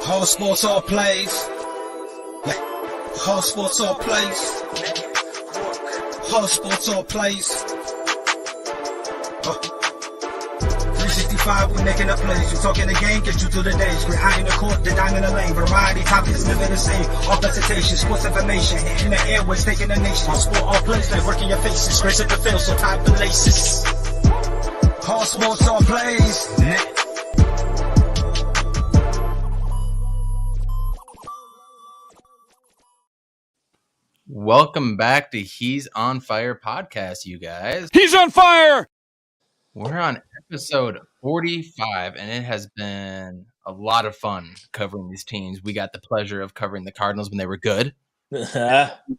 All sports, all plays. All sports, all plays. All sports, all plays. 365, we making up plays. You talking the game, get you through the days. We're high in the court, the dime in the lane. Variety, topics, living the same. All presentation, sports information. In the airways, taking the nation. All sport, all plays, like working your faces. Grace at the field, so tie the laces. All sports, all plays. Welcome back to He's on Fire podcast, you guys. He's on fire! We're on episode 45, and it has been a lot of fun covering these teams. We got the pleasure of covering the Cardinals when they were good. We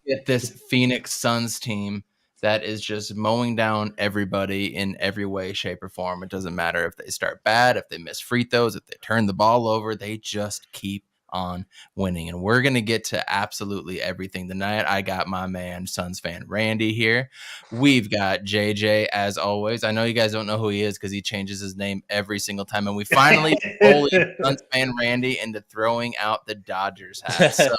get this Phoenix Suns team that is just mowing down everybody in every way, shape, or form. It doesn't matter if they start bad, if they miss free throws, if they turn the ball over, they just keep on winning. And we're going to get to absolutely everything tonight. I got my man, Suns fan Randy here. We've got JJ, as always. I know you guys don't know who he is because he changes his name every single time. And we finally bullied Suns fan Randy into throwing out the Dodgers hat. So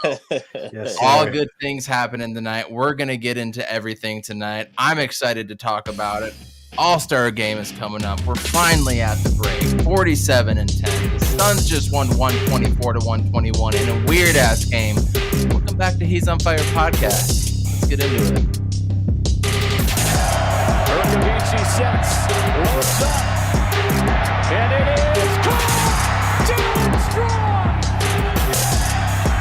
Yes, all good things happening tonight. We're going to get into everything tonight. I'm excited to talk about it. All-Star game is coming up. We're finally at the break. 47-10. The Suns just won 124-121 in a weird-ass game. Welcome back to He's on Fire podcast. Let's get into it. Urkavici sets. Looks up. And it is caught! Down strong!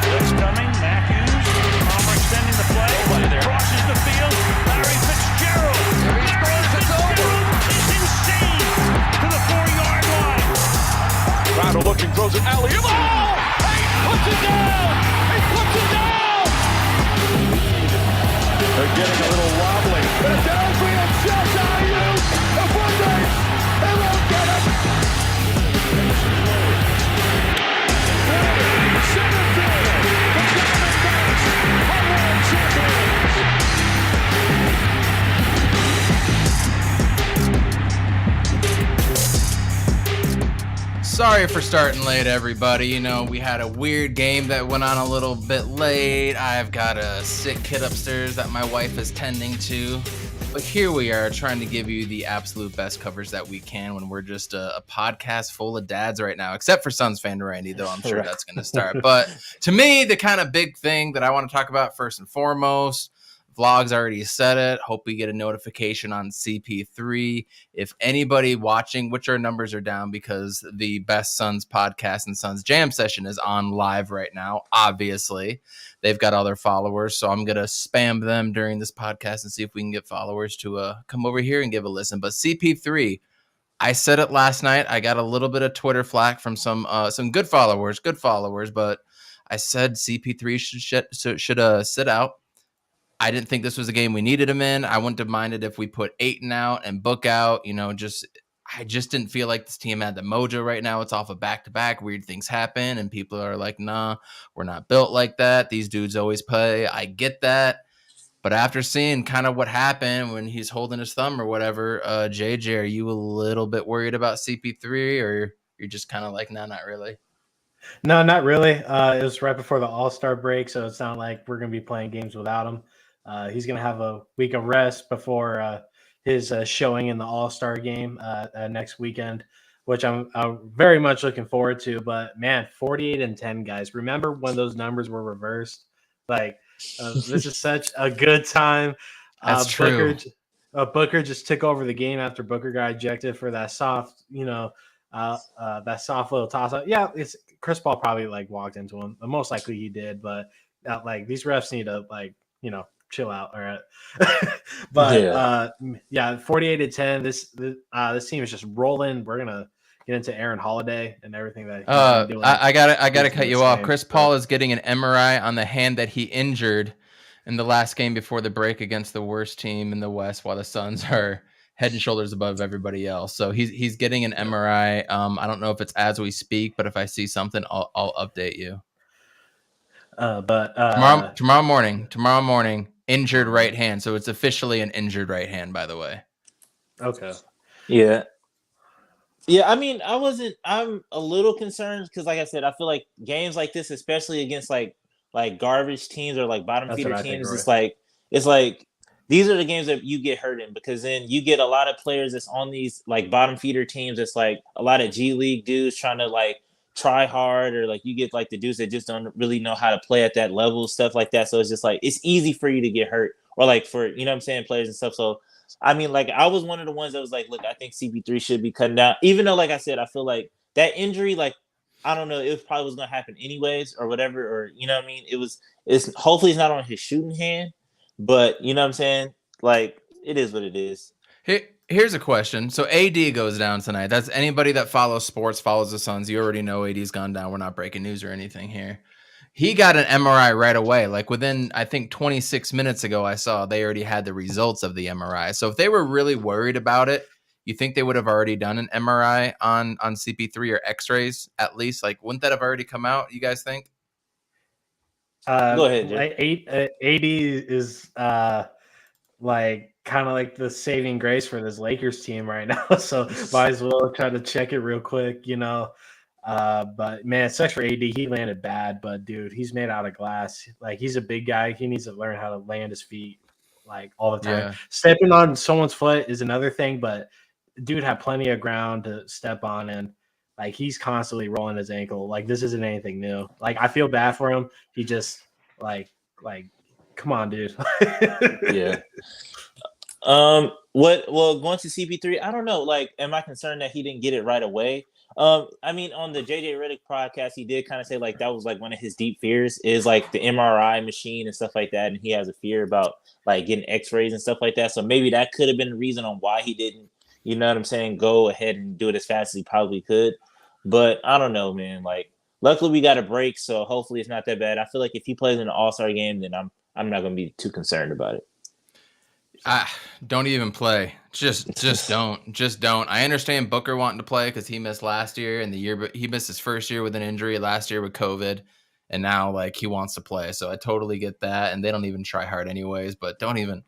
Blitz coming. Matthews. Palmer extending the play. Crosses the field. Larry Fitzgerald. There he scores. It's over. It's insane. To the 4-yard line. Crowder looking, throws it alley. Oh! He puts it down! He puts it down! They're getting a little wobbly. The downfield shot out of you. The one race. They won't get it. Center field. The Diamondbacks are world champions. Sorry for starting late, everybody. You know, we had a weird game that went on a little bit late. I've got a sick kid upstairs that my wife is tending to. But here we are trying to give you the absolute best coverage that we can when we're just a podcast full of dads right now, except for Suns fan Randy, though I'm sure that's going to start. But to me, the kind of big thing that I want to talk about first and foremost, Vlogs already said it. Hope we get a notification on CP3. If anybody watching, which our numbers are down because the Best Suns podcast and Suns Jam session is on live right now. Obviously, they've got all their followers, so I'm going to spam them during this podcast and see if we can get followers to come over here and give a listen. But CP3, I said it last night. I got a little bit of Twitter flack from some good followers, but I said CP3 should sit out. I didn't think this was a game we needed him in. I wouldn't have minded if we put Ayton out and Book out. You know, I just didn't feel like this team had the mojo right now. It's off of back-to-back. Weird things happen, and people are like, nah, we're not built like that. These dudes always play. I get that. But after seeing kind of what happened when he's holding his thumb or whatever, JJ, are you a little bit worried about CP3, or you're just kind of like, nah, not really? No, not really. It was right before the All-Star break, so it's not like we're going to be playing games without him. He's going to have a week of rest before his showing in the All-Star game next weekend, which I'm very much looking forward to. But, man, 48-10, guys. Remember when those numbers were reversed? Like, this is such a good time. That's true. Booker just took over the game after Booker got ejected for that soft, that soft little toss-up. Yeah, it's Chris Paul probably, walked into him. Most likely he did, but, these refs need to, chill out. All right. But 48-10. This team is just rolling. We're gonna get into Aaron Holiday and everything that he's doing. I gotta cut you off. Chris Paul is getting an MRI on the hand that he injured in the last game before the break against the worst team in the West, while the Suns are head and shoulders above everybody else. So he's getting an MRI. I don't know if it's as we speak, but if I see something, I'll update you. Tomorrow morning. Injured right hand. So it's officially an injured right hand, by the way. Okay. Yeah. Yeah, I mean, I'm a little concerned because, like I said, I feel like games like this, especially against like garbage teams or like bottom That's what feeder I think, teams, Roy. it's like these are the games that you get hurt in because then you get a lot of players that's on these like bottom feeder teams. It's like a lot of G League dudes trying to like try hard, or like you get like the dudes that just don't really know how to play at that level, stuff like that. So it's just like it's easy for you to get hurt, or like for you know what I'm saying, players and stuff. So I mean, like I was one of the ones that was like, look, I think CP3 should be cutting down, even though, like I said, I feel like that injury, like I don't know, it probably was gonna happen anyways, or whatever, or you know what I mean. It's hopefully it's not on his shooting hand, but you know what I'm saying. Like it is what it is. Here's a question. So AD goes down tonight. That's anybody that follows sports, follows the Suns. You already know AD's gone down. We're not breaking news or anything here. He got an MRI right away. Like within, I think 26 minutes ago, I saw they already had the results of the MRI. So if they were really worried about it, you think they would have already done an MRI on CP3 or X-rays at least? Like, wouldn't that have already come out? You guys think? Go ahead, Jay. AD is like kind of like the saving grace for this Lakers team right now. So might as well try to check it real quick, you know. But man, it sucks for AD. He landed bad, but dude, he's made out of glass. Like he's a big guy. He needs to learn how to land his feet like all the time. Yeah. Stepping on someone's foot is another thing, but dude had plenty of ground to step on, and like he's constantly rolling his ankle. Like this isn't anything new. Like I feel bad for him. He just like come on, dude. Yeah. Well, going to CP3, I don't know. Like, am I concerned that he didn't get it right away? I mean, on the JJ Redick podcast, he did kind of say like that was like one of his deep fears is like the MRI machine and stuff like that, and he has a fear about like getting X-rays and stuff like that. So maybe that could have been the reason on why he didn't, you know what I'm saying, go ahead and do it as fast as he probably could. But I don't know, man. Like, luckily we got a break, so hopefully it's not that bad. I feel like if he plays in an All-Star game, then I'm not gonna be too concerned about it. Don't even play. Just don't. I understand Booker wanting to play because he missed last year and the year, but he missed his first year with an injury, last year with COVID, and now like he wants to play. So I totally get that, and they don't even try hard anyways. But don't even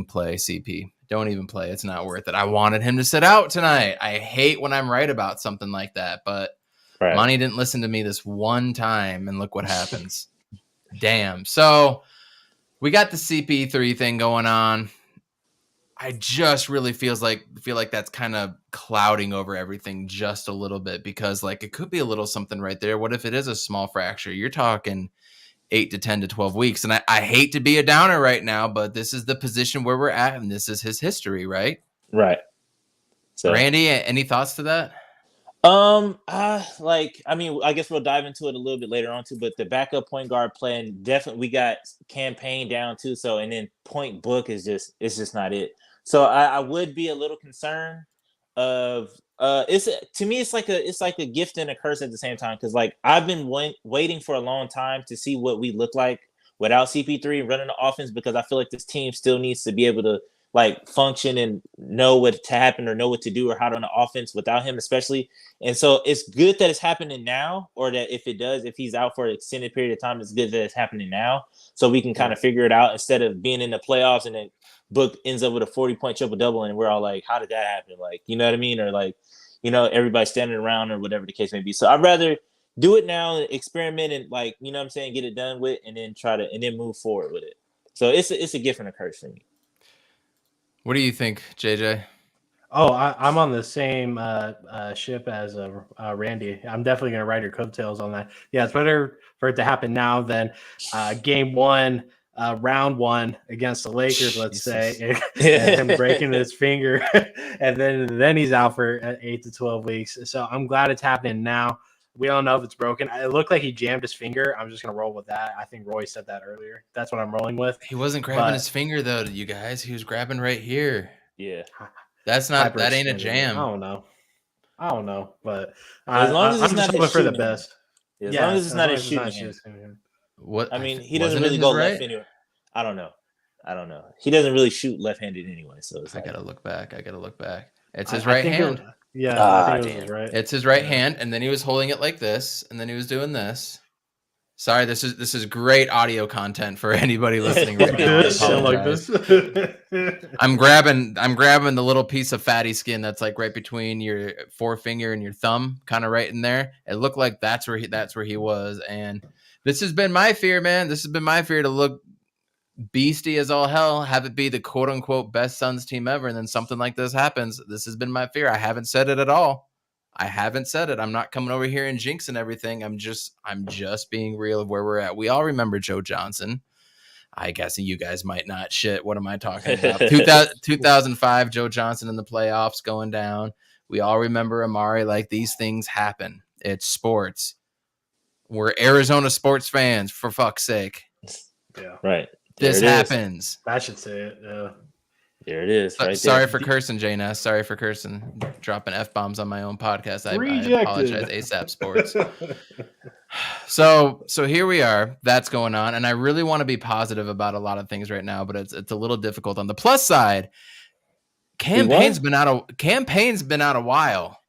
play, CP. Don't even play. It's not worth it. I wanted him to sit out tonight. I hate when I'm right about something like that, but Right. Monty didn't listen to me this one time, and look what happens. Damn. So we got the CP3 thing going on. I just really feel like that's kind of clouding over everything just a little bit because like it could be a little something right there. What if it is a small fracture? You're talking 8 to 10 to 12 weeks. And I hate to be a downer right now, but this is the position where we're at and this is his history, right? Right. So Randy, any thoughts to that? I mean, I guess we'll dive into it a little bit later on too, but the backup point guard playing definitely we got campaign down too. So and then point book is just not it. So I would be a little concerned of it's to me it's like a gift and a curse at the same time because like I've been waiting for a long time to see what we look like without CP3 running the offense because I feel like this team still needs to be able to like function and know what to happen or know what to do or how to run the offense without him, especially. And so it's good that it's happening now, or that if he's out for an extended period of time, it's good that it's happening now. So we can kind of figure it out instead of being in the playoffs and then Book ends up with a 40-point triple-double and we're all like, how did that happen? Like, you know what I mean? Or like, you know, everybody standing around or whatever the case may be. So I'd rather do it now, experiment and like, you know what I'm saying, get it done with and then move forward with it. So it's a gift and a curse for me. What do you think, JJ? Oh, I'm on the same ship as Randy. I'm definitely going to ride your coattails on that. Yeah, it's better for it to happen now than game one, round one against the Lakers, let's say, and him breaking his finger, and then he's out for 8 to 12 weeks. So I'm glad it's happening now. We don't know if it's broken. It looked like he jammed his finger. I'm just going to roll with that. I think Roy said that earlier. That's what I'm rolling with. He wasn't grabbing his finger, though, you guys. He was grabbing right here. Yeah. That ain't a jam. I don't know. But as long as it's not his for the best. As long as it's not his shooting. What? I mean, he doesn't really go left anyway. I don't know. He doesn't really shoot left-handed anyway. So I got to look back. It's his right hand. I think it was his right. It's his right hand, and then he was holding it like this, and then he was doing this. Sorry, this is great audio content for anybody listening right now. I'm grabbing the little piece of fatty skin that's like right between your forefinger and your thumb, kind of right in there. It looked like that's where he was, and this has been my fear, man. This has been my fear, to look beastie as all hell, have it be the quote unquote best Suns team ever, and then something like this happens. This has been my fear. I haven't said it at all. I haven't said it. I'm not coming over here and jinxing everything. I'm just being real of where we're at. We all remember Joe Johnson. I guess you guys might not. Shit, what am I talking about? 2005, Joe Johnson in the playoffs going down. We all remember Amari. Like, these things happen. It's sports. We're Arizona sports fans, for fuck's sake. Yeah. Right. This happens. I should say it. There it is. Right Sorry there. for cursing, JNS. Sorry for cursing. Dropping F-bombs on my own podcast. I apologize, ASAP Sports. So here we are. That's going on. And I really want to be positive about a lot of things right now, but it's a little difficult. On the plus side, Campaign's been out a while.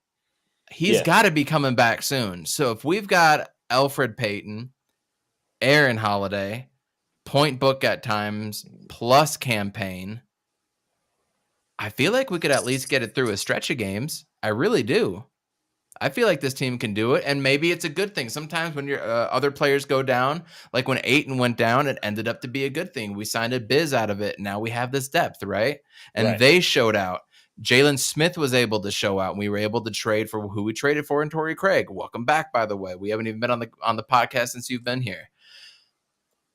He's got to be coming back soon. So if we've got Elfrid Payton, Aaron Holiday, Point Book at times, plus Campaign, I feel like we could at least get it through a stretch of games. I really do. I feel like this team can do it, and maybe it's a good thing. Sometimes when your other players go down, like when Ayton went down, it ended up to be a good thing. We signed a Biz out of it. Now we have this depth, right? And they showed out. Jalen Smith was able to show out, and we were able to trade for who we traded for in Torrey Craig. Welcome back, by the way. We haven't even been on the podcast since you've been here.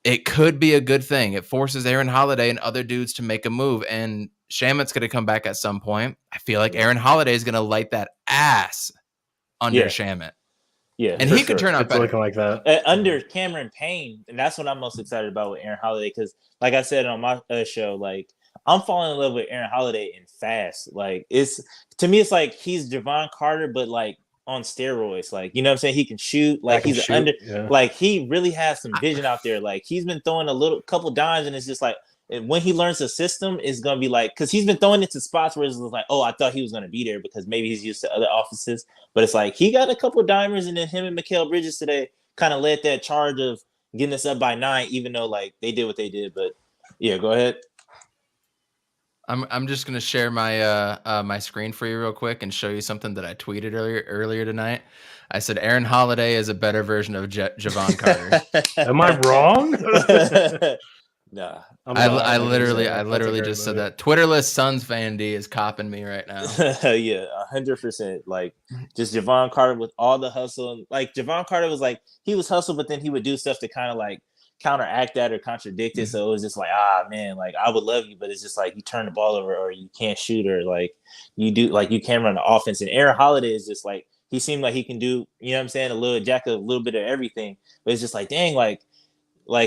It could be a good thing. It forces Aaron Holiday and other dudes to make a move, and Shamet's going to come back at some point. I feel like Aaron Holiday is going to light that ass under Shamet. Yeah, and he could turn out it's better. looking like that. Under Cameron Payne, and that's what I'm most excited about with Aaron Holiday, because, like I said on my show, like, I'm falling in love with Aaron Holiday and fast. Like, to me, it's like he's Javon Carter, but like on steroids. Like, you know what I'm saying? He can shoot. Like, like, he really has some vision out there. Like, he's been throwing couple dimes, and it's just like, when he learns the system, it's gonna be like, because he's been throwing it to spots where it's like, oh, I thought he was gonna be there because maybe he's used to other offenses. But it's like he got a couple of dimers, and then him and Mikal Bridges today kind of led that charge of getting us up by 9, even though like they did what they did. But yeah, go ahead. I'm just gonna share my my screen for you real quick and show you something that I tweeted earlier tonight. I said Aaron Holiday is a better version of Javon Carter. Am I wrong? Nah, I literally just said that. Twitterless Suns fan D is copping me right now. Yeah, 100%. Like, just Javon Carter with all the hustle. Like, Javon Carter was like, he was hustle, but then he would do stuff to kind of like counteract that or contradict it. So it was just like, man, like, I would love you, but it's just like you turn the ball over, or you can't shoot, or like you can't run the offense. And Aaron Holiday is just like, he seemed like he can do, you know what I'm saying, a little bit of everything. But it's just like, dang, like,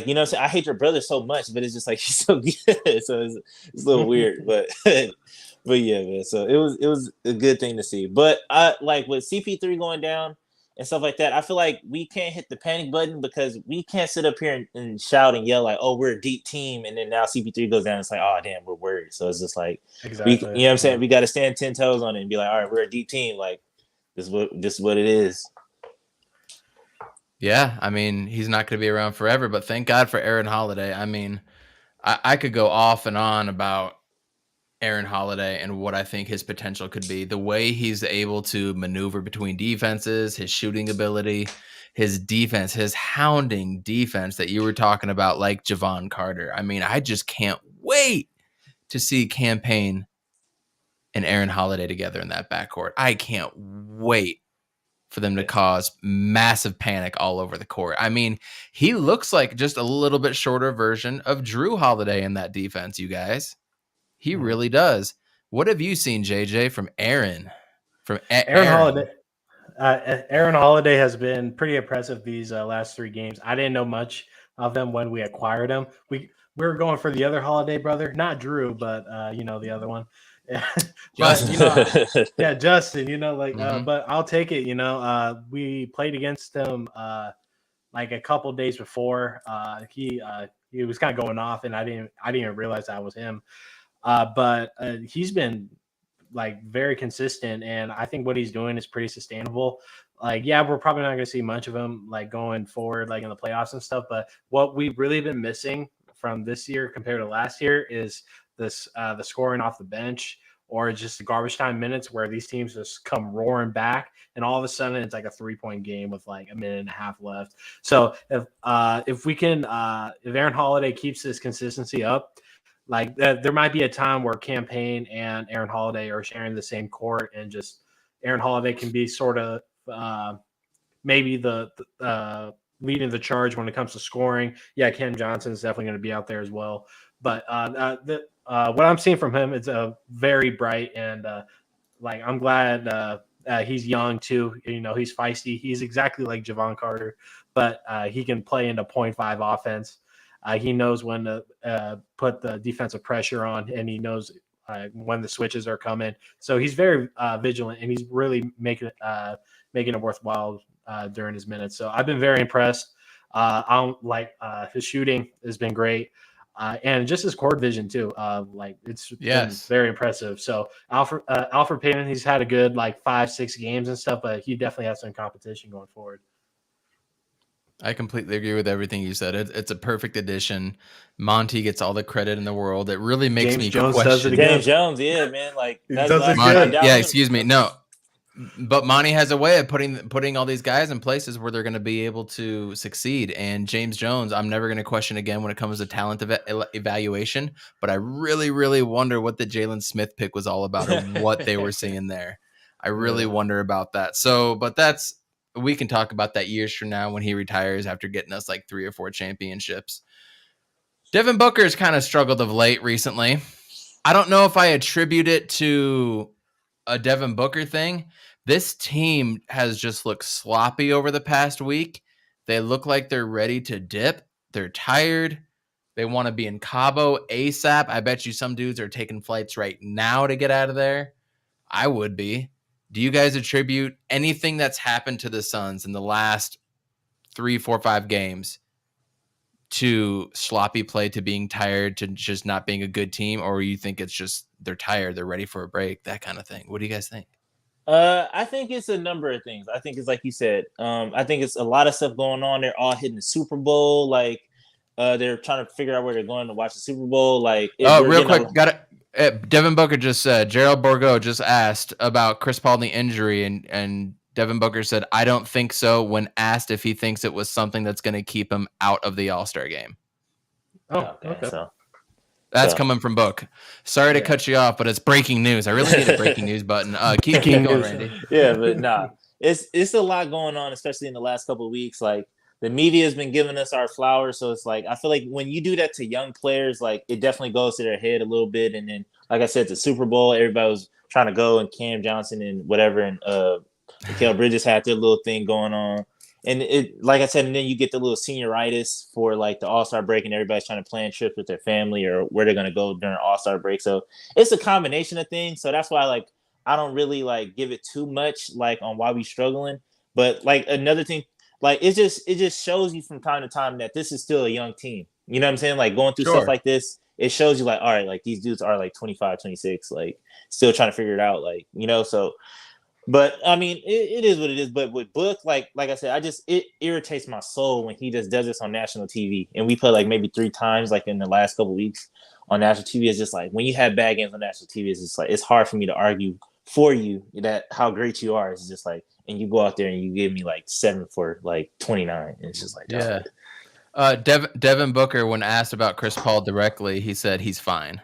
you know what I'm saying? I hate your brother so much, but it's just like, he's so good. So it's a little weird, but yeah, man. So it was a good thing to see. But I like with CP3 going down and stuff like that, I feel like we can't hit the panic button, because we can't sit up here and shout and yell like, oh, we're a deep team, and then now CP3 goes down and it's like, oh, damn, we're worried. So it's just like, exactly. You know what I'm saying? We got to stand 10 toes on it and be like, all right, we're a deep team. Like, this is what it is. Yeah, I mean, he's not going to be around forever, but thank God for Aaron Holiday. I mean, I could go off and on about Aaron Holiday and what I think his potential could be. The way he's able to maneuver between defenses, his shooting ability, his defense, his hounding defense that you were talking about, like Javon Carter. I mean, I just can't wait to see Campaign and Aaron Holiday together in that backcourt. I can't wait for them to cause massive panic all over the court. I mean, he looks like just a little bit shorter version of Drew Holiday in that defense, you guys. He really does. What have you seen, JJ, from Aaron? Aaron Holiday. Aaron Holiday has been pretty impressive these last 3 games. I didn't know much of them when we acquired him. We were going for the other Holiday brother, not Drew, but the other one. But, Justin, but I'll take it. We played against him like a couple days before. He was kind of going off, and I didn't even realize that was him. But he's been like very consistent, and I think what he's doing is pretty sustainable. like, yeah, we're probably not going to see much of him like going forward, like in the playoffs and stuff. But what we've really been missing from this year compared to last year is the scoring off the bench or just the garbage time minutes where these teams just come roaring back and all of a sudden it's like a 3-point game with like a minute and a half left. So if we can if Aaron Holiday keeps this consistency up, like there might be a time where Campaign and Aaron Holiday are sharing the same court and just Aaron Holiday can be sort of maybe the leading the charge when it comes to scoring. Yeah, Cam Johnson is definitely going to be out there as well. But what I'm seeing from him is a very bright and like I'm glad he's young too. You know, he's feisty. He's exactly like Javon Carter, but he can play into 0.5 offense. He knows when to put the defensive pressure on, and he knows when the switches are coming. So he's very vigilant, and he's really making it worthwhile during his minutes. So I've been very impressed. His shooting has been great. And just his court vision too. It's been very impressive. So Alfred Payton, he's had a good 5-6 games and stuff, but he definitely has some competition going forward. I completely agree with everything you said. It's a perfect addition. Monty gets all the credit in the world. It really makes me question. James Jones, yeah, man. Excuse me. No, but Monty has a way of putting all these guys in places where they're going to be able to succeed. And James Jones, I'm never going to question again when it comes to talent evaluation. But I really, really wonder what the Jalen Smith pick was all about, or what they were seeing there. I really wonder about that. So, but we can talk about that years from now when he retires after getting us 3 or 4 championships. Devin Booker's kind of struggled of late recently. I don't know if I attribute it to a Devin Booker thing. This team has just looked sloppy over the past week. They look like they're ready to dip. They're tired. They want to be in Cabo ASAP. I bet you some dudes are taking flights right now to get out of there. I would be. Do you guys attribute anything that's happened to the Suns in the last 3, 4, 5 games to sloppy play, to being tired, to just not being a good team? Or you think it's just they're tired, they're ready for a break, that kind of thing? What do you guys think? I think it's a number of things. I think it's like you said. I think it's a lot of stuff going on. They're all hitting the Super Bowl. They're trying to figure out where they're going to watch the Super Bowl. Real quick, got it. Devin Booker just said, Gerald Borgo just asked about Chris Paul and the injury, and Devin Booker said, I don't think so, when asked if he thinks it was something that's going to keep him out of the All-Star game. Oh, okay. That's coming from Book. Sorry to cut you off, but it's breaking news. I really need a breaking news button. Keep going, Randy. Yeah, but it's a lot going on, especially in the last couple of weeks. The media has been giving us our flowers, so it's I feel like when you do that to young players, it definitely goes to their head a little bit. And then, like I said, the Super Bowl, everybody was trying to go, and Cam Johnson and whatever, and Mikal Bridges had their little thing going on. And it, like I said, and then you get the little senioritis for the All-Star break, and everybody's trying to plan trips with their family or where they're going to go during All-Star break. So it's a combination of things. So that's why I don't really give it too much on why we struggling. But another thing, it just shows you from time to time that this is still a young team. You know what I'm saying? Going through stuff like this, it shows you all right, these dudes are 25, 26, still trying to figure it out. So. But I mean, it is what it is. But with Book, like I said, it irritates my soul when he just does this on national TV. And we play maybe 3 times in the last couple of weeks on national TV. It's just when you have bad games on national TV, it's just it's hard for me to argue for you that how great you are. It's just and you go out there and you give me 7 for 29. And it's just yeah. Devin Booker, when asked about Chris Paul directly, he said he's fine.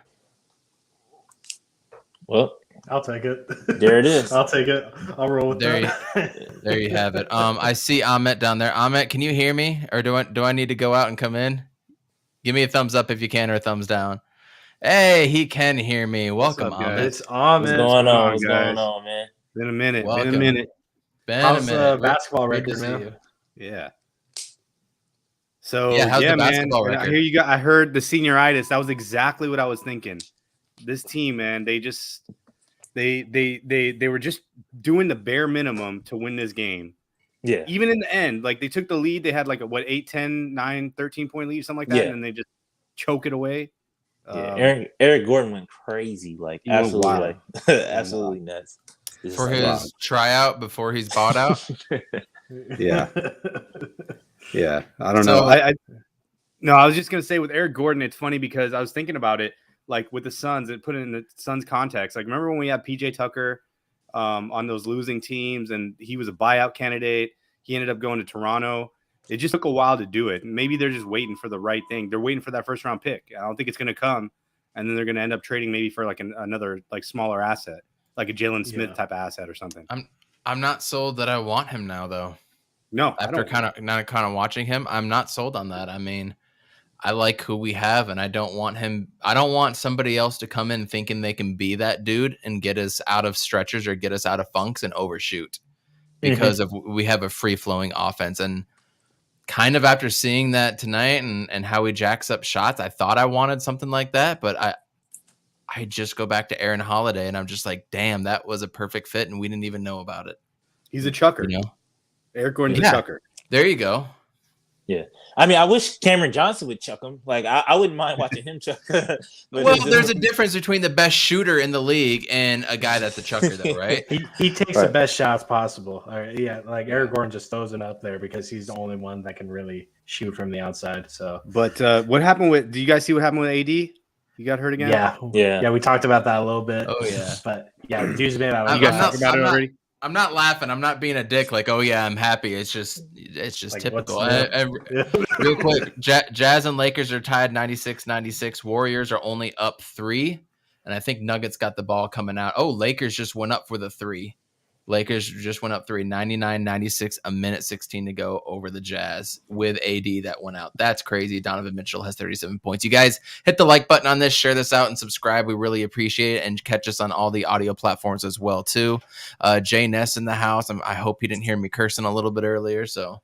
Well, I'll take it. There it is. I'll take it. I'll roll with that. There you have it. I see Ahmet down there. Ahmet, can you hear me, or do I need to go out and come in? Give me a thumbs up if you can, or a thumbs down. Hey, he can hear me. Welcome, Ahmet. It's Ahmet. What's going on? What's going on, man? Been a minute. Welcome. Been a minute. How's the basketball record, man? Yeah. So how's the basketball man. record? I heard the senioritis. That was exactly what I was thinking. This team, man, they were just doing the bare minimum to win this game. Yeah. Even in the end, they took the lead. They had 8, 10, 9, 13-point lead, something like that. Yeah. And then they just choke it away. Yeah. Eric Gordon went crazy. Absolutely, absolutely nuts. It's for just his like, tryout before he's bought out. Yeah. Yeah. I don't know. So- I was just gonna say with Eric Gordon, it's funny because I was thinking about it, like with the Suns, and put it in the Suns context. Like, remember when we had PJ Tucker on those losing teams, and he was a buyout candidate. He ended up going to Toronto. It just took a while to do it. Maybe they're just waiting for the right thing. They're waiting for that first round pick. I don't think it's going to come, and then they're going to end up trading maybe for like another like smaller asset, like a Jalen Smith type of asset or something. I'm not sold that I want him now, though. No, After kind of watching him, I'm not sold on that. I mean, I like who we have, and I don't want him. I don't want somebody else to come in thinking they can be that dude and get us out of stretchers or get us out of funks and overshoot because of we have a free flowing offense. And kind of after seeing that tonight and how he jacks up shots, I thought I wanted something like that, but I just go back to Aaron Holiday, and I'm just like, damn, that was a perfect fit, and we didn't even know about it. He's a chucker. You know, Eric Gordon's a chucker. There you go. yeah. I mean, I wish Cameron Johnson would chuck him. Like, I wouldn't mind watching him chuck. Well, there's a difference between the best shooter in the league and a guy that's a chucker, though, right? He takes the best shots possible. All right, yeah, like Eric Gordon just throws it up there because he's the only one that can really shoot from the outside. So, but what happened with? Do you guys see what happened with AD? You got hurt again? Yeah. We talked about that a little bit. Oh yeah, but yeah, the dude's been out. You guys talked about it already. I'm not laughing. I'm not being a dick. Like, oh yeah, I'm happy. It's just like, typical. Real quick, Jazz and Lakers are tied 96-96. Warriors are only up 3, and I think Nuggets got the ball coming out. Oh, Lakers just went up for the 3. Lakers just went up 3, 99-96, a minute 16 to go over the Jazz with AD that went out. That's crazy. Donovan Mitchell has 37 points. You guys hit the like button on this, share this out, and subscribe. We really appreciate it, and catch us on all the audio platforms as well, too. Jay Ness in the house. I hope he didn't hear me cursing a little bit earlier, so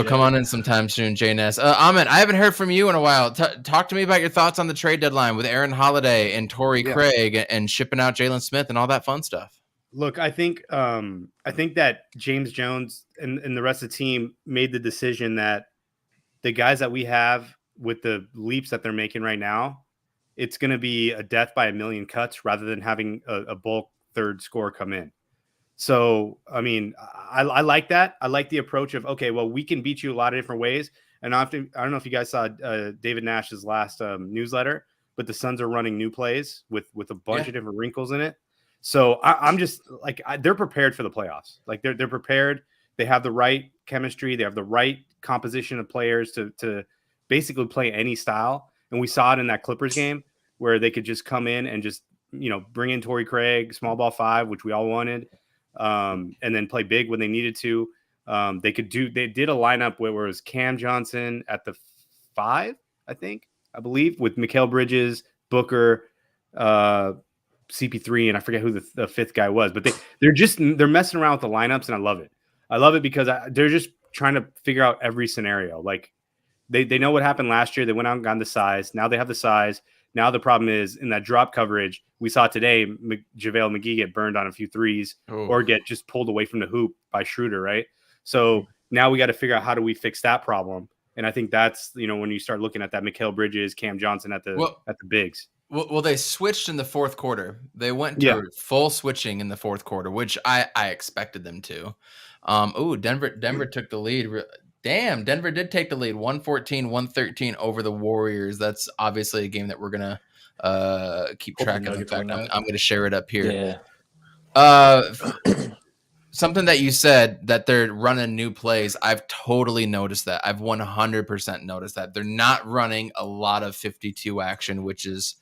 come on in sometime soon, Jay Ness. Ahmed, I haven't heard from you in a while. Talk to me about your thoughts on the trade deadline with Aaron Holiday and Torrey Craig and shipping out Jalen Smith and all that fun stuff. Look, I think that James Jones and the rest of the team made the decision that the guys that we have with the leaps that they're making right now, it's going to be a death by a million cuts rather than having a bulk third scorer come in. So, I mean, I like that. I like the approach of, okay, well, we can beat you a lot of different ways. And I don't know if you guys saw David Nash's last newsletter, but the Suns are running new plays with a bunch of different wrinkles in it. So I'm just like, they're prepared for the playoffs. Like they're prepared. They have the right chemistry. They have the right composition of players to basically play any style. And we saw it in that Clippers game where they could just come in and just, bring in Torrey Craig, small ball 5, which we all wanted. And then play big when they needed to. They did a lineup where it was Cam Johnson at the 5, I believe, with Mikal Bridges, Booker, CP3, and I forget who the 5th guy was, but they're messing around with the lineups, and I love it. I love it because they're just trying to figure out every scenario. Like they know what happened last year. They went out and got the size. Now they have the size. Now the problem is in that drop coverage. We saw today JaVale McGee get burned on a few threes or get just pulled away from the hoop by Schroeder, right? So now we got to figure out how do we fix that problem. And I think that's, when you start looking at that Mikal Bridges, Cam Johnson at the bigs. Well, they switched in the fourth quarter. They went to full switching in the fourth quarter, which I expected them to. Denver took the lead. Damn, Denver did take the lead, 114-113 over the Warriors. That's obviously a game that we're going to keep track of. In fact, I'm going to share it up here. Yeah. Something that you said, that they're running new plays, I've totally noticed that. I've 100% noticed that. They're not running a lot of 52 action, which is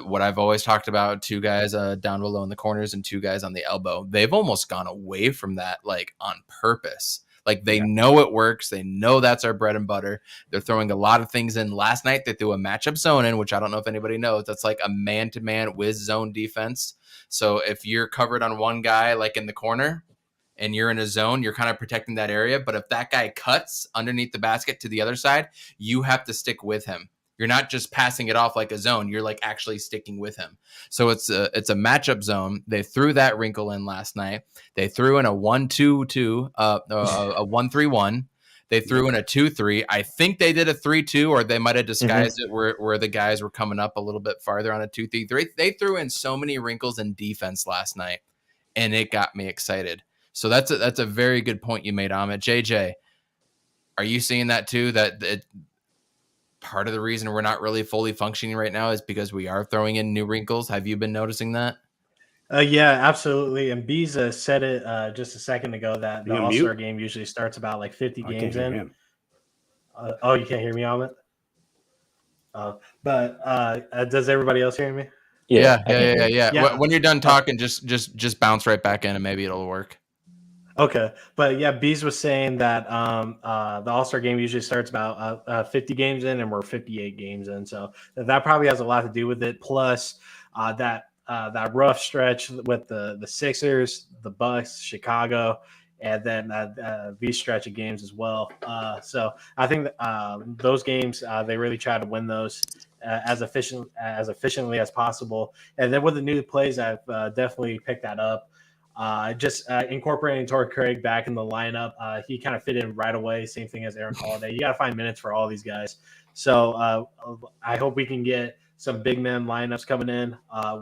what I've always talked about, 2 guys down below in the corners and 2 guys on the elbow. They've almost gone away from that, like, on purpose. Like, they know it works. They know that's our bread and butter. They're throwing a lot of things in. Last night, they threw a matchup zone in, which I don't know if anybody knows. That's like a man-to-man with zone defense. So if you're covered on one guy, like in the corner, and you're in a zone, you're kind of protecting that area. But if that guy cuts underneath the basket to the other side, you have to stick with him. You're not just passing it off like a zone. You're like actually sticking with him. So it's a matchup zone. They threw that wrinkle in last night. They threw in a 1-2-2, a 1-3-1. They threw in a 2-3. I think they did a 3-2, or they might have disguised it where the guys were coming up a little bit farther on a 2-3. They threw in so many wrinkles in defense last night, and it got me excited. So that's a very good point you made, Amit. JJ, are you seeing that too? That part of the reason we're not really fully functioning right now is because we are throwing in new wrinkles. Have you been noticing that? Yeah, absolutely. And Bees said it just a second ago that the All-Star game usually starts about like 50 games in. Oh, you can't hear me, Amit? But does everybody else hear me? Yeah. When you're done talking, just bounce right back in and maybe it'll work. Okay, but yeah, Bees was saying that the All-Star game usually starts about 50 games in, and we're 58 games in, so that probably has a lot to do with it. Plus, that rough stretch with the Sixers, the Bucks, Chicago, and then the stretch of games as well. So I think that, those games they really try to win those as efficiently as possible. And then with the new plays, I've definitely picked that up. Just incorporating Torrey Craig back in the lineup. He kind of fit in right away. Same thing as Aaron Holiday. You got to find minutes for all these guys. So I hope we can get some big man lineups coming in.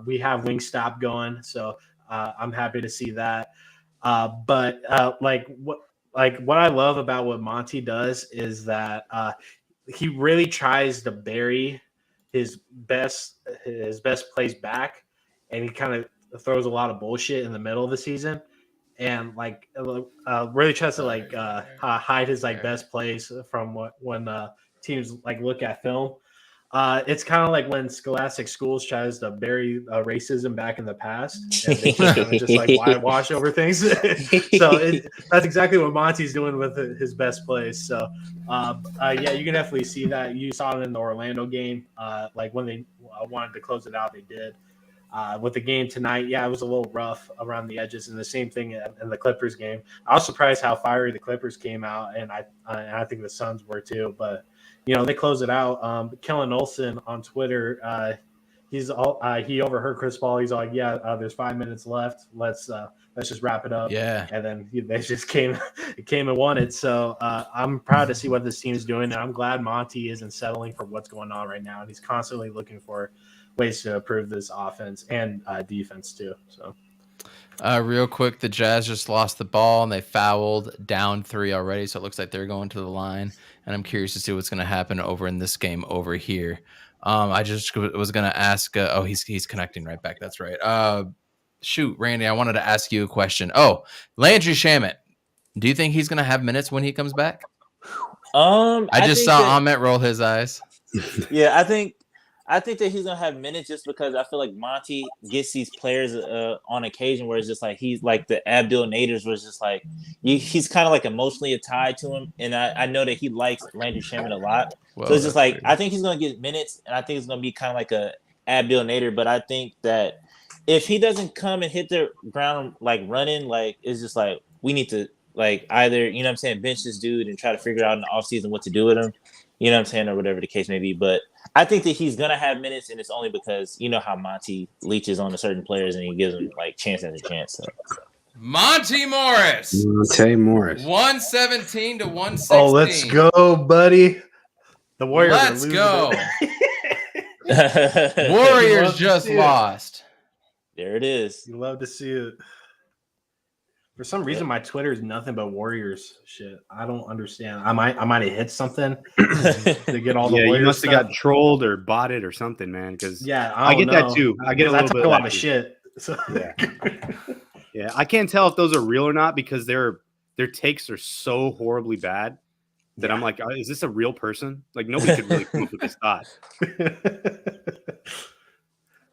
We have Wingstop going, so I'm happy to see that. But what I love about what Monty does is that he really tries to bury his best plays back, and he kind of throws a lot of bullshit in the middle of the season, and really tries to hide his best plays from when teams look at film. It's kind of like when Scholastic Schools tries to bury racism back in the past, and they kind of just whitewash over things. So that's exactly what Monty's doing with his best plays. So yeah, you can definitely see that. You saw it in the Orlando game, when they wanted to close it out, they did. With the game tonight, yeah, it was a little rough around the edges, and the same thing in the Clippers game. I was surprised how fiery the Clippers came out, and I think the Suns were too. But they close it out. Kellen Olson on Twitter, he overheard Chris Paul. He's like, "Yeah, there's 5 minutes left. Let's just wrap it up." Yeah, and then they just came and won it. So I'm proud to see what this team is doing, and I'm glad Monty isn't settling for what's going on right now, and he's constantly looking for ways to improve this offense and defense too. So, real quick, the Jazz just lost the ball and they fouled, down 3 already. So it looks like they're going to the line, and I'm curious to see what's going to happen over in this game over here. I just was going to ask. He's connecting right back. That's right. Shoot, Randy, I wanted to ask you a question. Oh, Landry Shamet, do you think he's going to have minutes when he comes back? I just saw Ahmet roll his eyes. Yeah, I think that he's gonna have minutes just because I feel like Monty gets these players on occasion where it's just like he's like the Abdul Naders, where it's just like he's kind of like emotionally tied to him, and I know that he likes Landry Shamet a lot. Well, so it's just like crazy. I think he's gonna get minutes, and I think it's gonna be kind of like a Abdul Nader. But I think that if he doesn't come and hit the ground running, it's just like we need to either bench this dude and try to figure out in the offseason what to do with him, or whatever the case may be. But I think that he's gonna have minutes, and it's only because how Monty leeches on the certain players and he gives them chance after chance. So. Monty Morris. 117 to 116. Oh, let's go, buddy. The Warriors. Let's go. Warriors just lost. There it is. You love to see it. For some reason, my Twitter is nothing but Warriors shit. I don't understand. I might have hit something to get all the Warriors. You must have got trolled or bought it or something, man. Because I get that too. I get a little bit of a lot of shit. So. Yeah. I can't tell if those are real or not because their takes are so horribly bad that I'm like, is this a real person? Nobody could really come up with this thought.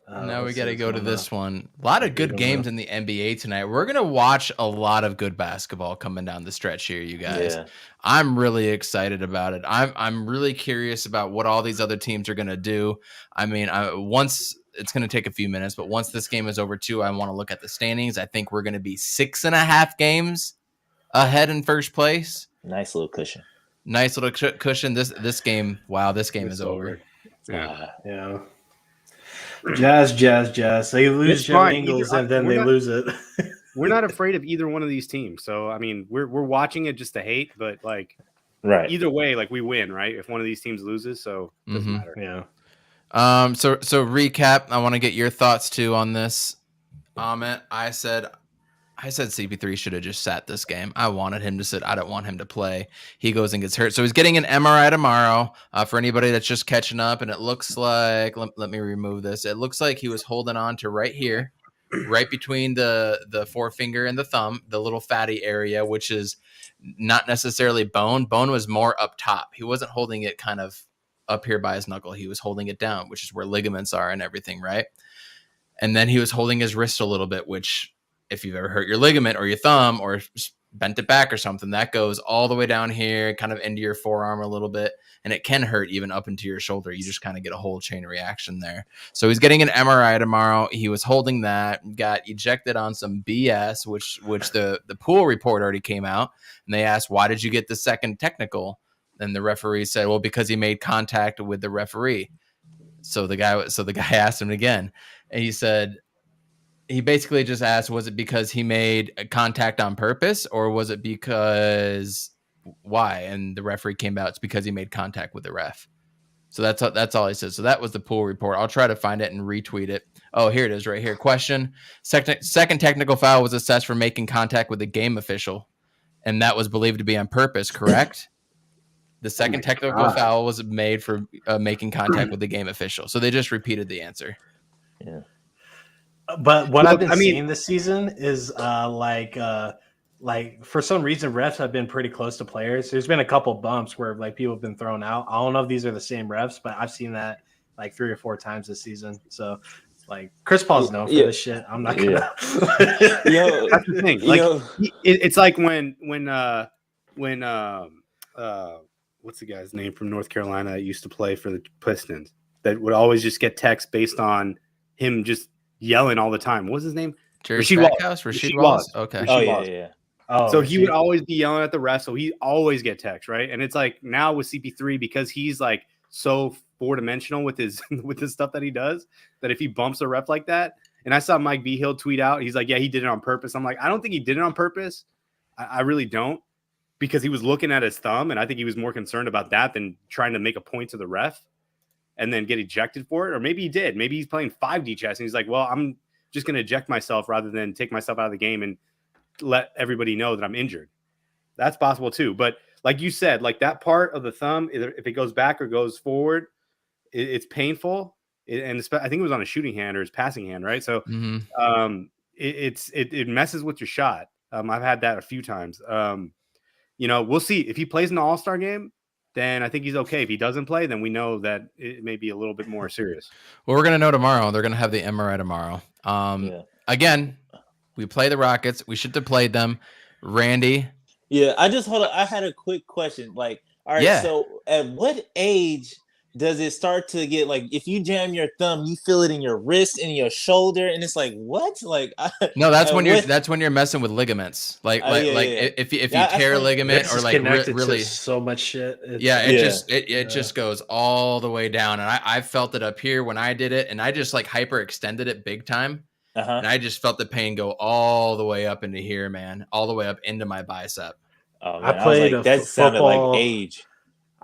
Now we got to go to this one. A lot of good games in the NBA tonight. We're going to watch a lot of good basketball coming down the stretch here, you guys. Yeah. I'm really excited about it. I'm really curious about what all these other teams are going to do. I mean, once it's going to take a few minutes, but once this game is over too, I want to look at the standings. I think we're going to be 6.5 games ahead in first place. Nice little cushion. Cushion. This game. Wow, this game is over. Yeah. Jazz. They lose Joe Ingles and then they lose it. We're not afraid of either one of these teams. So, I mean, we're watching it just to hate, but Right. either way, like we win, right? If one of these teams loses, so it doesn't matter. Yeah. So recap. I want to get your thoughts too on this. Amit, I said CP3 should have just sat this game. I wanted him to sit. I don't want him to play. He goes and gets hurt. So he's getting an MRI tomorrow. For anybody that's just catching up, and it looks like let me remove this. It looks like he was holding on to right here, right between the forefinger and the thumb, the little fatty area, which is not necessarily bone. Bone was more up top. He wasn't holding it kind of up here by his knuckle. He was holding it down, which is where ligaments are and everything, right? And then he was holding his wrist a little bit, which if you've ever hurt your ligament or your thumb or bent it back or something, that goes all the way down here, kind of into your forearm a little bit, and it can hurt even up into your shoulder. You just kind of get a whole chain reaction there. So he's getting an MRI tomorrow. He was holding that, got ejected on some BS, which the pool report already came out, and they asked, why did you get the second technical? And the referee said, well, because he made contact with the referee. So the guy asked him again, and he said, he basically just asked, was it because he made a contact on purpose, or was it because why? And the referee came out, it's because he made contact with the ref. So that's all he said. So that was the pool report. I'll try to find it and retweet it. Oh, here it is right here. Question. Second technical foul was assessed for making contact with the game official, and that was believed to be on purpose, correct? The second technical foul was made for making contact with the game official. So they just repeated the answer. Yeah. But what I've been seeing this season is like for some reason refs have been pretty close to players. There's been a couple bumps where like people have been thrown out. I don't know if these are the same refs, but I've seen that like 3 or 4 times this season. So like Chris Paul's known for this shit. I'm not gonna. Yo, that's the thing. Like it's like when what's the guy's name from North Carolina that used to play for the Pistons that would always just get text based on him just yelling all the time. What was his name? Rasheed Wallace. Okay. Yeah. Oh, so he would always be yelling at the ref. So he always get text, right? And it's like now with CP3, because he's like so 4-dimensional with his stuff that he does, that if he bumps a ref like that, and I saw Mike Behill tweet out, he's like, yeah, he did it on purpose. I'm like, I don't think he did it on purpose. I really don't, because he was looking at his thumb, and I think he was more concerned about that than trying to make a point to the ref and then get ejected for it. Or maybe he did. Maybe he's playing 5D chess and he's like, well, I'm just going to eject myself rather than take myself out of the game and let everybody know that I'm injured. That's possible too. But like you said, like that part of the thumb, if it goes back or goes forward, it's painful. And I think it was on a shooting hand or his passing hand, right? So it messes with your shot. I've had that a few times. We'll see. If he plays in the All-Star game, then I think he's okay. If he doesn't play, then we know that it may be a little bit more serious. Well, we're going to know tomorrow. They're going to have the MRI tomorrow. Again, we play the Rockets. We should have played them. Randy. Yeah, I had a quick question. Like, all right, so at what age does it start to get like, if you jam your thumb, you feel it in your wrist and your shoulder, and it's like, what? Like, no, that's when you're messing with ligaments. If you tear a ligament or like really so much shit. It just goes all the way down, and I felt it up here when I did it, and I just like hyperextended it big time, and I just felt the pain go all the way up into here, man, all the way up into my bicep. Oh, man. I played that sounded like age.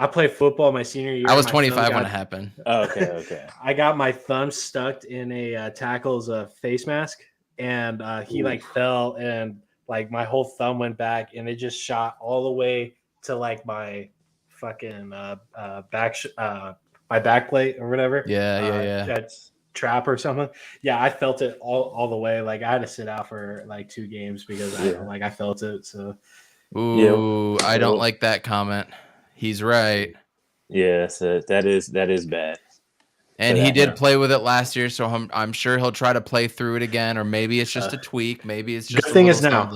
I played football my senior year. I was 25 when it happened. Okay. I got my thumb stuck in a tackle's face mask, and he like fell, and like my whole thumb went back, and it just shot all the way to like my fucking my back plate or whatever. Yeah. That's trap or something. Yeah, I felt it all the way. Like I had to sit out for like 2 games because I felt it. So, I don't like that comment. He's right. Yeah, so that is bad. And he did play with it last year, so I'm sure he'll try to play through it again, or maybe it's just a tweak. Maybe it's just good thing is now.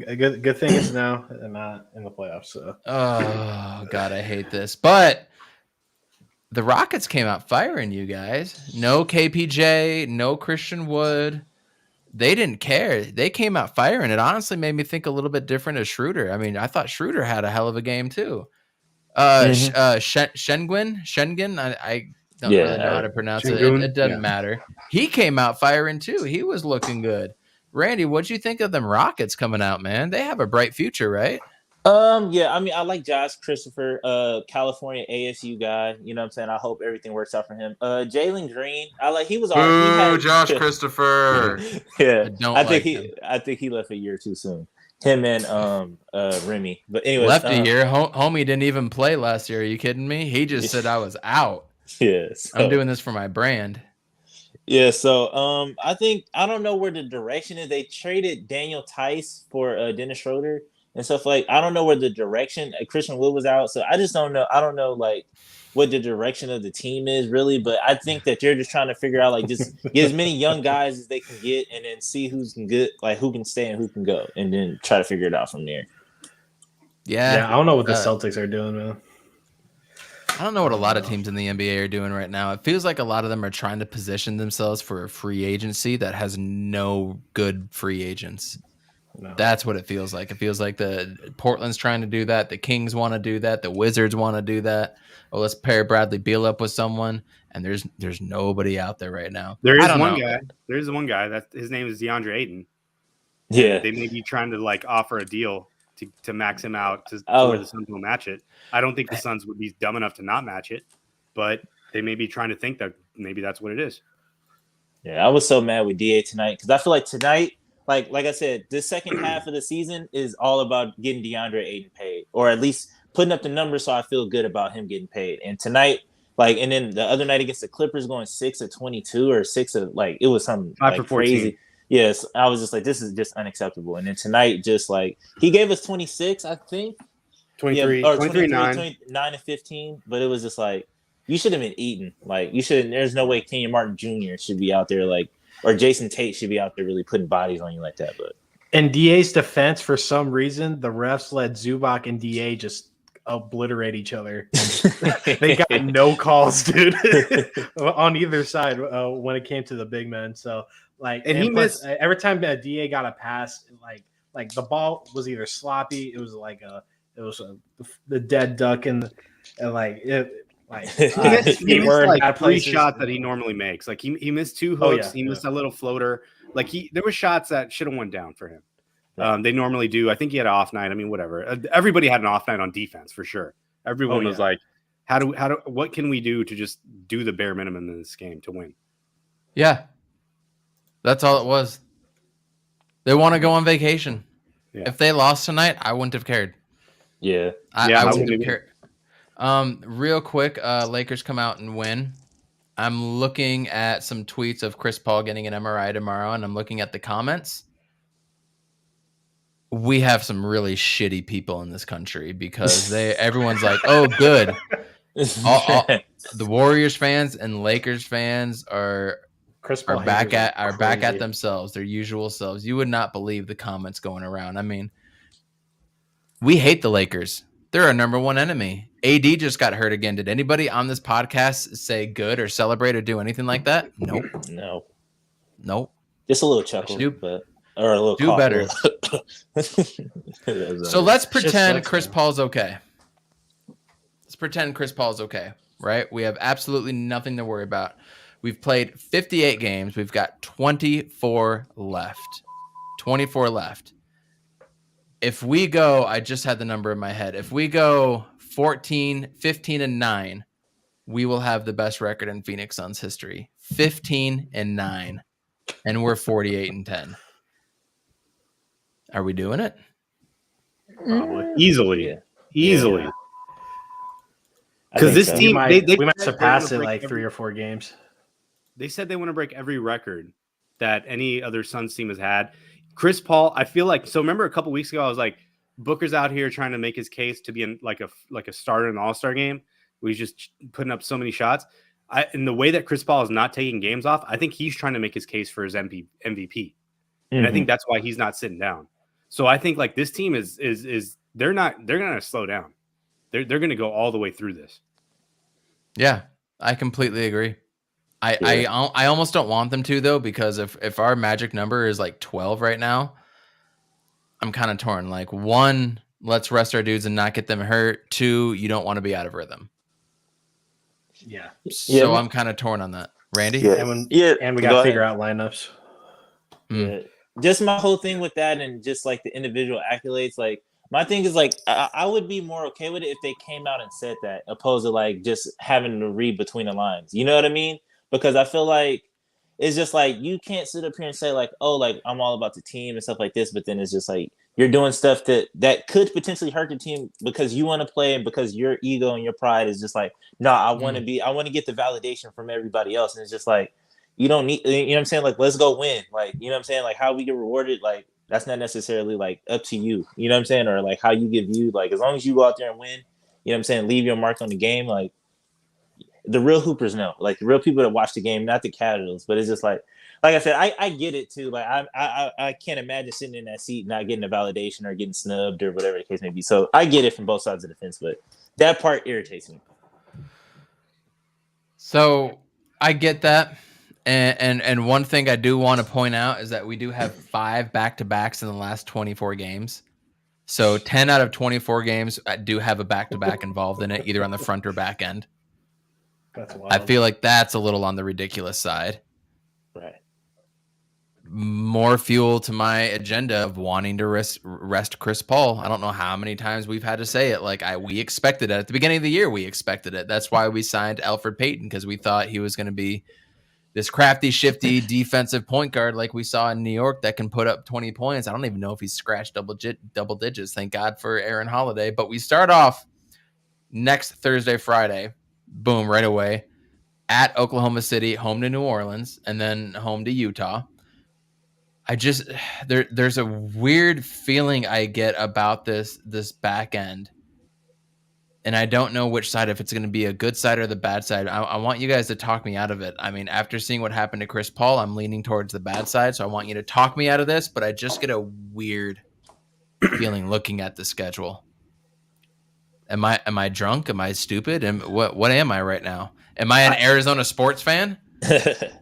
A good thing is now and not in the playoffs. So. Oh God, I hate this. But the Rockets came out firing you guys. No KPJ, no Christian Wood. They didn't care. They came out firing. It honestly made me think a little bit different of Schroeder. I mean, I thought Schroeder had a hell of a game too. Schengen. I don't really know how to pronounce it. It doesn't matter. He came out firing too. He was looking good. Randy, what'd you think of them Rockets coming out, man? They have a bright future, right? Yeah, I mean, I like Josh Christopher, California ASU guy. You know what I'm saying? I hope everything works out for him. Jalen Green, he was all he Boo, had. Josh Christopher. Yeah, I don't like him. I think he left a year too soon. Him and Remy. But anyways, Left a year. Homie didn't even play last year. Are you kidding me? He just said I was out. Yeah, I'm doing this for my brand. Yeah, so I don't know where the direction is. They traded Daniel Tice for Dennis Schroeder and stuff I don't know where the direction. Christian Wood was out, so I just don't know. I don't know what the direction of the team is really, but I think that they're just trying to figure out just get as many young guys as they can get, and then see who can stay and who can go, and then try to figure it out from there. Yeah, I don't know what the Celtics are doing, man. I don't know what a lot of teams in the NBA are doing right now. It feels like a lot of them are trying to position themselves for a free agency that has no good free agents. No. That's what it feels like. It feels like the Portland's trying to do that. The Kings want to do that. The Wizards want to do that. Oh, let's pair Bradley Beal up with someone. And there's nobody out there right now. There is one guy. There is one guy that his name is DeAndre Ayton. Yeah, they may be trying to offer a deal to max him out to where the Suns will match it. I don't think the Suns would be dumb enough to not match it, but they may be trying to think that maybe that's what it is. Yeah, I was so mad with DA tonight because I feel like tonight, like I said, this second half of the season is all about getting DeAndre Ayton paid, or at least putting up the numbers so I feel good about him getting paid. And tonight, and then the other night against the Clippers, going 6 of 22 or 6 of it was something 5 for 14. Crazy. Yes, I was just this is just unacceptable. And then tonight, just he gave us 26, I think. 23, or 23 9 and 15, but it was just you should have been eaten. You should. There's no way Kenyon Martin Jr. should be out there or Jason Tate should be out there really putting bodies on you like that. But in DA's defense, for some reason, the refs let Zubac and DA just obliterate each other. They got no calls, dude, on either side when it came to the big men. So and he missed every time that DA got a pass. The ball was either sloppy. It was the dead duck and he missed 3 shots that he normally makes. He missed 2 hooks. He missed a little floater. There were shots that should have went down for him. Yeah. They normally do. I think he had an off night. I mean, whatever. Everybody had an off night on defense for sure. Everyone was what can we do to just do the bare minimum in this game to win? Yeah, that's all it was. They want to go on vacation. Yeah. If they lost tonight, I wouldn't have cared. Yeah, I wouldn't have cared. Real quick, Lakers come out and win. I'm looking at some tweets of Chris Paul getting an MRI tomorrow, and I'm looking at the comments. We have some really shitty people in this country because everyone's like, "Oh, good." The Warriors fans and Lakers fans are back at themselves, their usual selves. You would not believe the comments going around. I mean, we hate the Lakers. They're our number one enemy. AD just got hurt again. Did anybody on this podcast say good or celebrate or do anything like that? Nope. Nope. Just a little chuckle, or a little do better. So let's pretend Chris Paul's okay. Let's pretend Chris Paul's okay, right? We have absolutely nothing to worry about. We've played 58 games. We've got 24 left. 24 left. If we go, I just had the number in my head. If we go 14, 15, and 9, we will have the best record in Phoenix Suns history. 15 and 9. And we're 48 and 10. Are we doing it? Probably. Easily. Yeah. Easily. Because this team, we might surpass it 3 or 4 games. They said they want to break every record that any other Suns team has had. Chris Paul, I feel so remember a couple weeks ago, I was like, Booker's out here trying to make his case to be in a starter in the All-Star game. He's just putting up so many shots. In the way that Chris Paul is not taking games off, I think he's trying to make his case for his MVP. Mm-hmm. And I think that's why he's not sitting down. So I think this team is they're going to slow down. They're going to go all the way through this. Yeah, I completely agree. I almost don't want them to, though, because if our magic number is 12 right now, I'm kind of torn. 1, let's rest our dudes and not get them hurt. 2, you don't want to be out of rhythm. Yeah. So I'm kind of torn on that. Randy? Yeah. And we got to figure out lineups. Yeah. Just my whole thing with that and just the individual accolades, My thing is like I would be more okay with it if they came out and said that, opposed to like just having to read between the lines. You know what I mean? Because I feel like it's just like you can't sit up here and say like, oh, like I'm all about the team and stuff like this, but then it's just like you're doing stuff that could potentially hurt the team because you want to play and because your ego and your pride is just like, no, I want to get the validation from everybody else, and it's just like you don't need, you know what I'm saying? Like, let's go win. Like, you know what I'm saying? Like how we get rewarded, like that's not necessarily like up to you. You know what I'm saying? Or like how you get viewed. Like as long as you go out there and win, you know what I'm saying? Leave your mark on the game. Like the real hoopers know, like the real people that watch the game, not the casuals. But it's just like I said, I get it too. Like I can't imagine sitting in that seat not getting a validation or getting snubbed or whatever the case may be. So I get it from both sides of the fence, but that part irritates me. So I get that. And one thing I do want to point out is that we do have 5 back-to-backs in the last 24 games. So 10 out of 24 games do have a back-to-back involved in it, either on the front or back end. That's wild. I feel like that's a little on the ridiculous side. Right. More fuel to my agenda of wanting to rest Chris Paul. I don't know how many times we've had to say it. Like we expected it at the beginning of the year. We expected it. That's why we signed Alfred Payton, because we thought he was going to be this crafty, shifty defensive point guard like we saw in New York that can put up 20 points. I don't even know if he's scratched double digits. Thank God for Aaron Holiday. But we start off next Thursday, Friday, boom, right away, at Oklahoma City, home to New Orleans, and then home to Utah. There's a weird feeling I get about this back end. And I don't know which side, if it's going to be a good side or the bad side. I want you guys to talk me out of it. I mean, after seeing what happened to Chris Paul, I'm leaning towards the bad side. So I want you to talk me out of this, but I just get a weird feeling looking at the schedule. Am I drunk? Am I stupid? And what am I right now? Am I an Arizona sports fan?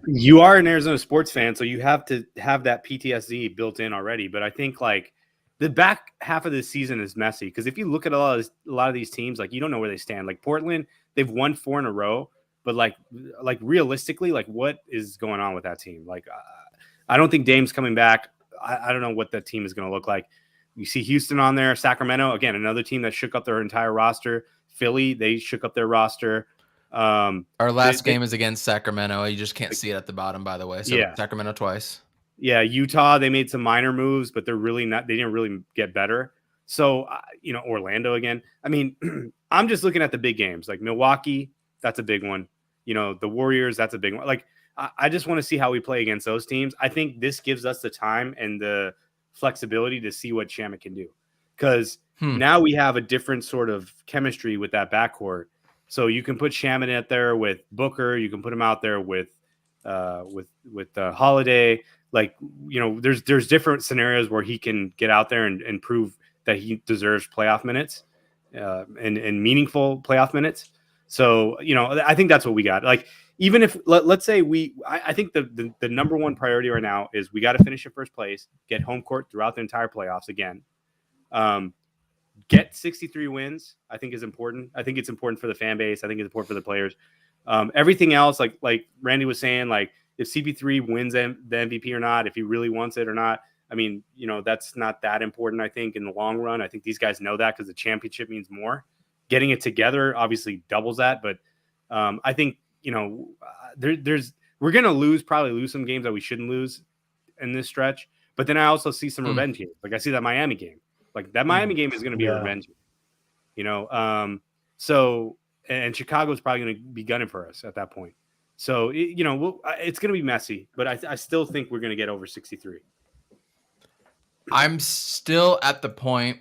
You are an Arizona sports fan, so you have to have that PTSD built in already. But I think like the back half of the season is messy because if you look at a lot of these teams, like you don't know where they stand. Like Portland, they've won 4 in a row, but like realistically, like what is going on with that team? Like I don't think Dame's coming back. I don't know what that team is going to look like. You see Houston on there, Sacramento, again, another team that shook up their entire roster. Philly, they shook up their roster. Our last game is against Sacramento. You just can't see it at the bottom, by the way. So yeah. Sacramento twice. Yeah, Utah, they made some minor moves, but they're really not. They didn't really get better. So, Orlando again. I mean, I'm just looking at the big games. Like Milwaukee, that's a big one. The Warriors, that's a big one. Like, I just want to see how we play against those teams. I think this gives us the time and the flexibility to see what Shamet can do. Because now we have a different sort of chemistry with that backcourt. So you can put Shamet out there with Booker. You can put him out there with Holiday. Like, there's different scenarios where he can get out there and prove that he deserves playoff minutes and meaningful playoff minutes. So, I think that's what we got. Like, even if let's say I think the number one priority right now is we got to finish in first place, get home court throughout the entire playoffs again. Get 63 wins, I think is important. I think it's important for the fan base. I think it's important for the players. Everything else, like Randy was saying, like if CP3 wins the MVP or not, if he really wants it or not, I mean, that's not that important, I think, in the long run. I think these guys know that because the championship means more. Getting it together obviously doubles that. But I think, we're going to probably lose some games that we shouldn't lose in this stretch. But then I also see some revenge games. Like I see that Miami game. Like that Miami game is going to be a revenge game, So, and Chicago's probably going to be gunning for us at that point. So, it's going to be messy, but I still think we're going to get over 63. I'm still at the point,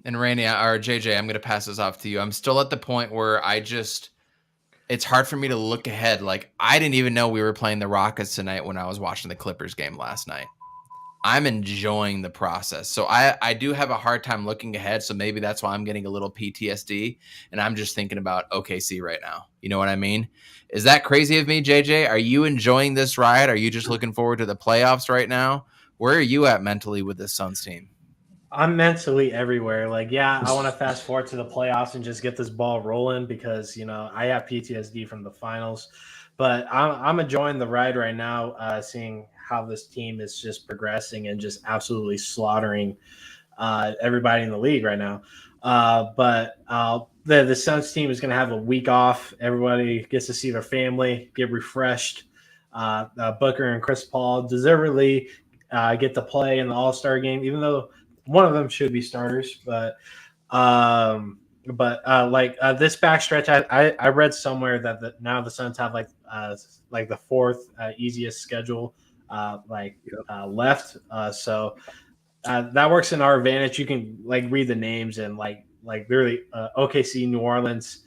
and Randy or JJ, I'm going to pass this off to you. I'm still at the point where it's hard for me to look ahead. Like I didn't even know we were playing the Rockets tonight when I was watching the Clippers game last night. I'm enjoying the process. So I do have a hard time looking ahead. So maybe that's why I'm getting a little PTSD and I'm just thinking about OKC right now. You know what I mean? Is that crazy of me, JJ? Are you enjoying this ride? Are you just looking forward to the playoffs right now? Where are you at mentally with this Suns team? I'm mentally everywhere. Like, yeah, I want to fast forward to the playoffs and just get this ball rolling because, I have PTSD from the finals. But I'm enjoying the ride right now, seeing how this team is just progressing and just absolutely slaughtering everybody in the league right now. But the Suns team is going to have a week off. Everybody gets to see their family, get refreshed. Booker and Chris Paul deservedly get to play in the All-Star game, even though one of them should be starters. But this backstretch, I read somewhere that now the Suns have like the fourth easiest schedule left. So that works in our advantage. You can like read the names and like literally OKC, New Orleans,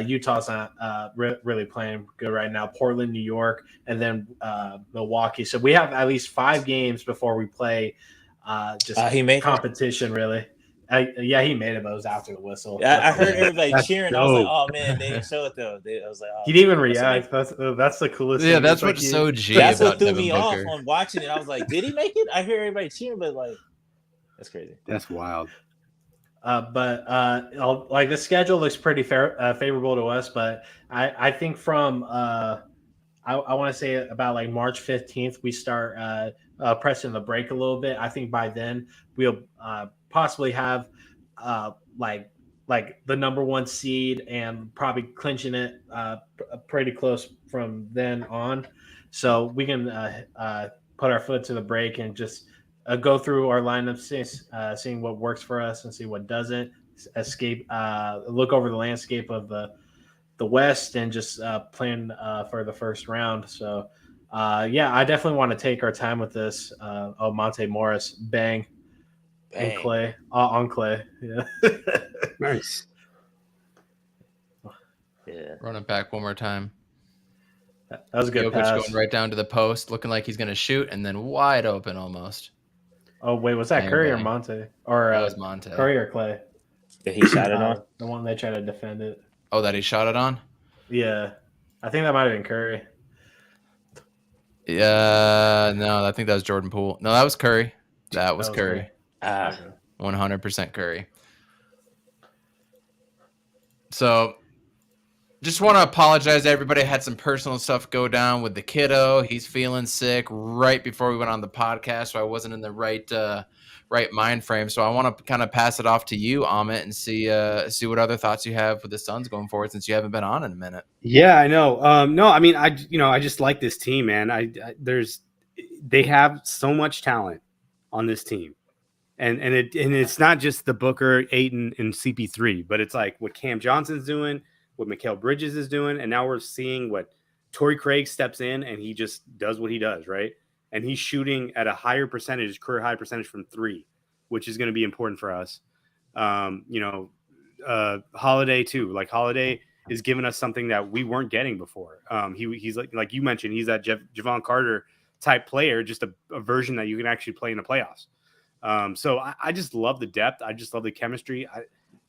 Utah's not really playing good right now. Portland, New York, and then Milwaukee. So we have at least 5 games before we play competition. Really, he made it, but it was after the whistle. I heard everybody cheering. dope. I was like, "Oh man, they didn't show it though." I was like, "Oh." He didn't even react. That's the coolest. Yeah, thing. that's It's what's so G That's about what threw Devin me Booker. off on watching it. I was like, "Did he make it?" I hear everybody cheering, but like, that's crazy. That's wild. Like the schedule looks pretty favorable to us, but I think from I want to say about like March 15th we start pressing the brake a little bit. I think by then we'll possibly have like the number 1 seed and probably clinching it pretty close from then on, so we can put our foot to the brake and just go through our lineup, seeing what works for us and see what doesn't. Look over the landscape of the West and just plan for the first round. So, I definitely want to take our time with this. Monte Morris, bang. And Clay on Clay. Yeah. Nice. Yeah. Run it back one more time. That was a good Jokic pass. going right down to the post, looking like he's going to shoot, and then wide open almost. Oh wait, was that Bang, Curry or bang. Monte? Or That was Monte. Curry or Clay? That he shot it on. The one they tried to defend it. Oh, that he shot it on? Yeah, I think that might have been Curry. Yeah, no, I think that was Jordan Poole. No, that was Curry. That was Curry. Ah, 100% Curry. So, just want to apologize to everybody. I had some personal stuff go down with the kiddo. He's feeling sick right before we went on the podcast, so I wasn't in the right mind frame. So I want to kind of pass it off to you, Amit, and see what other thoughts you have with the Suns going forward, since you haven't been on in a minute. Yeah, I know. No, I mean, I just like this team, man. They have so much talent on this team, and it's not just the Booker, Ayton, and CP3, but it's like what Cam Johnson's doing, what Mikal Bridges is doing, and now we're seeing what Torrey Craig steps in and he just does what he does, right? And he's shooting at a higher percentage, career high percentage from 3, which is going to be important for us. Holiday too. Like Holiday is giving us something that we weren't getting before. He's like you mentioned, he's that Javon Carter type player, just a version that you can actually play in the playoffs. So I just love the depth. I just love the chemistry.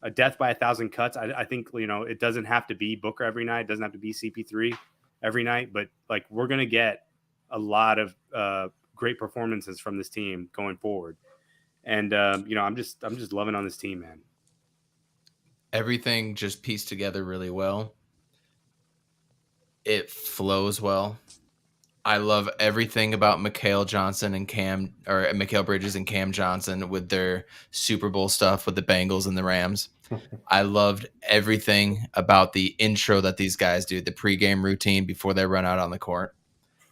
A death by 1,000 cuts. I think, it doesn't have to be Booker every night. It doesn't have to be CP3 every night, but like we're going to get a lot of great performances from this team going forward. And, I'm just loving on this team, man. Everything just pieced together really well. It flows well. I love everything about Mikal Bridges and Cam Johnson with their Super Bowl stuff with the Bengals and the Rams. I loved everything about the intro that these guys do, the pregame routine before they run out on the court.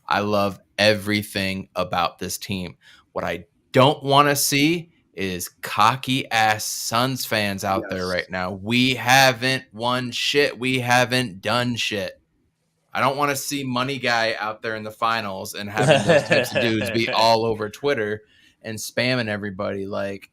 I love everything about this team. What I don't want to see is cocky ass Suns fans out there right now. We haven't won shit. We haven't done shit. I don't want to see money guy out there in the finals and having those types of dudes be all over Twitter and spamming everybody. Like,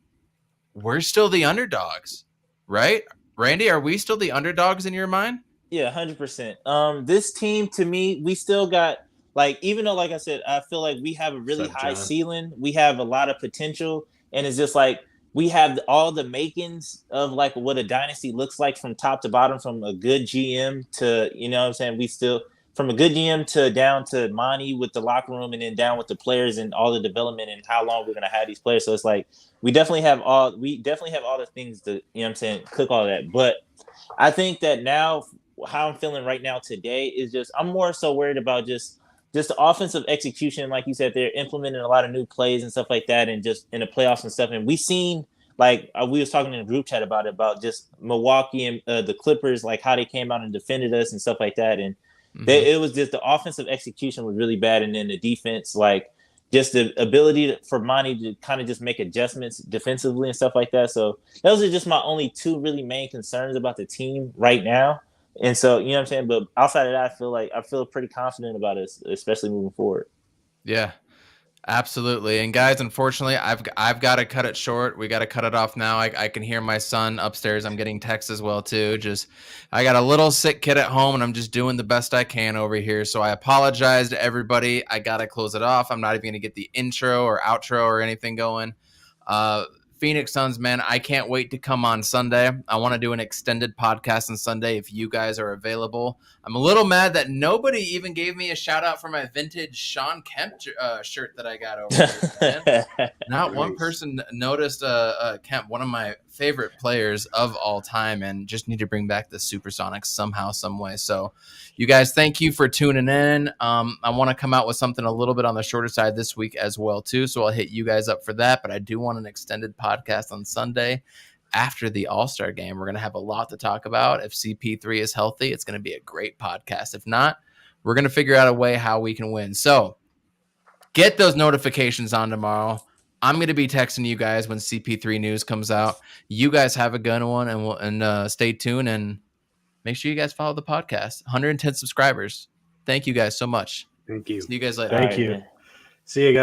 we're still the underdogs, right? Randy, are we still the underdogs in your mind? yeah, 100%. This team, to me, we still got, like, even though, like I said, I feel like we have a really high ceiling, we have a lot of potential, and it's just like we have all the makings of like what a dynasty looks like from top to bottom, from a good GM to, you know what I'm saying? We still, from a good GM to down to Monty with the locker room, and then down with the players and all the development and how long we're going to have these players. So it's like, we definitely have all the things to, you know what I'm saying, cook all that. But I think that now how I'm feeling right now today is just, I'm more so worried about just the offensive execution. Like you said, they're implementing a lot of new plays and stuff like that, and just in the playoffs and stuff. And we seen like we was talking in a group chat about just Milwaukee and the Clippers, like how they came out and defended us and stuff like that. And it was just the offensive execution was really bad. And then the defense, like just the ability for Monty to kind of just make adjustments defensively and stuff like that. So those are just my only two really main concerns about the team right now. And so, you know what I'm saying? But outside of that, I feel pretty confident about it, especially moving forward. Yeah, absolutely. And guys, unfortunately, I've got to cut it short. We got to cut it off now. I can hear my son upstairs. I'm getting texts as well too. I got a little sick kid at home and I'm just doing the best I can over here. So I apologize to everybody. I got to close it off. I'm not even going to get the intro or outro or anything going. Phoenix Suns, man, I can't wait to come on Sunday. I want to do an extended podcast on Sunday if you guys are available. I'm a little mad that nobody even gave me a shout out for my vintage Sean Kemp shirt that I got over here, man. Not one person noticed Kemp, one of my favorite players of all time, and just need to bring back the Supersonics somehow, some way. So you guys, thank you for tuning in. I want to come out with something a little bit on the shorter side this week as well too, so I'll hit you guys up for that, but I do want an extended podcast on Sunday after the All-Star game. We're going to have a lot to talk about. If CP3 is healthy, it's going to be a great podcast. If not, we're going to figure out a way how we can win. So get those notifications on tomorrow. I'm going to be texting you guys when CP3 news comes out. You guys have a good one, and stay tuned, and make sure you guys follow the podcast. 110 subscribers. Thank you guys so much. Thank you. See you guys later. Thank you. See you guys.